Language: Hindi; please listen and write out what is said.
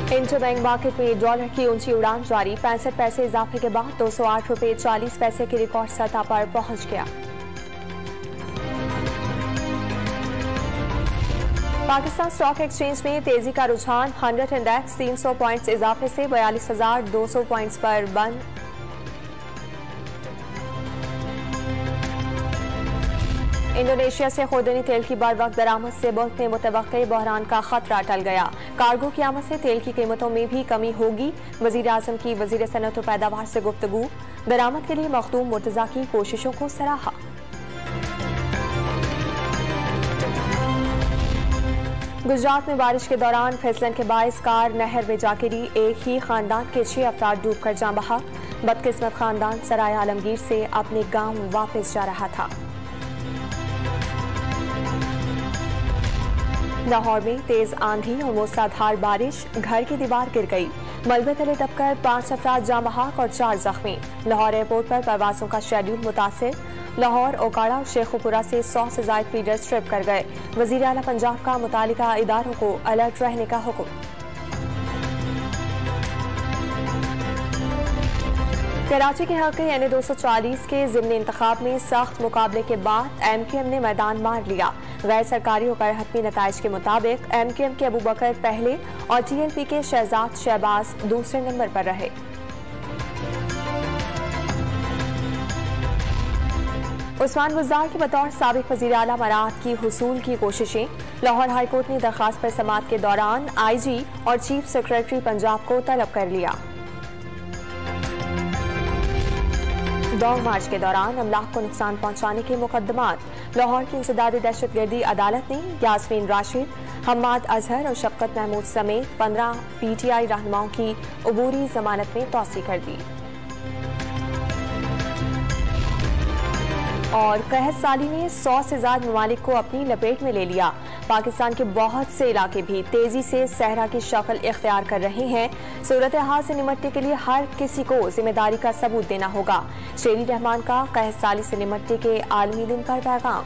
इंटरबैंक मार्केट में डॉलर की ऊंची उड़ान जारी, 65 पैसे इजाफे के बाद 208 रुपये 40 पैसे की रिकॉर्ड सतह पर पहुंच गया। पाकिस्तान स्टॉक एक्सचेंज में तेजी का रुझान, 100 इंडेक्स 300 पॉइंट्स इजाफे से 42,200 पॉइंट्स पर बंद। इंडोनेशिया से खुर्दनी तेल की बर वक्त दरामद से मुल्क में मुतवक्के बहरान का खतरा टल गया। कार्गो की आमद से तेल की कीमतों में भी कमी होगी। वजीर आजम की वजीर सनअत और पैदावार से गुफ्तगू, दरामद के लिए मखदूम मुर्तजा की कोशिशों को सराहा। गुजरात में बारिश के दौरान फिसलन के बायस कार नहर में जा गिरी, एक ही खानदान के 6 अफराद डूबकर जान बहा। बदकिस्मत खानदान सराय आलमगीर से अपने गांव वापस जा रहा था। लाहौर में तेज आंधी और मूसलाधार बारिश, घर की दीवार गिर गई। मलबे तले दबकर 5 अफराद जाँ बहक और 4 जख्मी। लाहौर एयरपोर्ट पर परवाजों का शेड्यूल मुतासिर। लाहौर, ओकाड़ा और शेखुपुरा से 100 से ज्यादा फीडर्स ट्रिप कर गए। वजीर आला पंजाब का मुतालिका इदारों को अलर्ट रहने का हुक्म। कराची के हल्के यानी 240 के ज़िमनी इंतखाब में सख्त मुकाबले के बाद MQM ने मैदान मार लिया। गैर सरकारी और गैर-हतमी नताइज के मुताबिक MQM के अबू बकर पहले और TLP के शहजाद शहबाज दूसरे नंबर पर रहे। उस्मान बुज़दार की बतौर साबिक वज़ीर आला मराहत की हुसूल की कोशिशें। लाहौर हाईकोर्ट ने दरखास्त पर समाअत के दौरान IG और चीफ सेक्रेटरी पंजाब को तलब कर लिया। लॉन्ग मार्च के दौरान अमलाक को नुकसान पहुंचाने के मुकदमात। लाहौर की इंसदादी दहशतगर्दी अदालत ने यास्मीन राशिद, हम्माद अजहर और शफकत महमूद समेत 15 PTI रहनुमाओं की अबूरी जमानत में तौसी कर दी। और कहत साली ने 100 से ज्यादा ममालिक को अपनी लपेट में ले लिया। पाकिस्तान के बहुत से इलाके भी तेजी से सहरा की शक्ल इख्तियार कर रहे हैं। सूरत हाल से निमटने के लिए हर किसी को जिम्मेदारी का सबूत देना होगा। शेरी रहमान का कहत साली से निमटने के आलमी दिन पर पैगाम।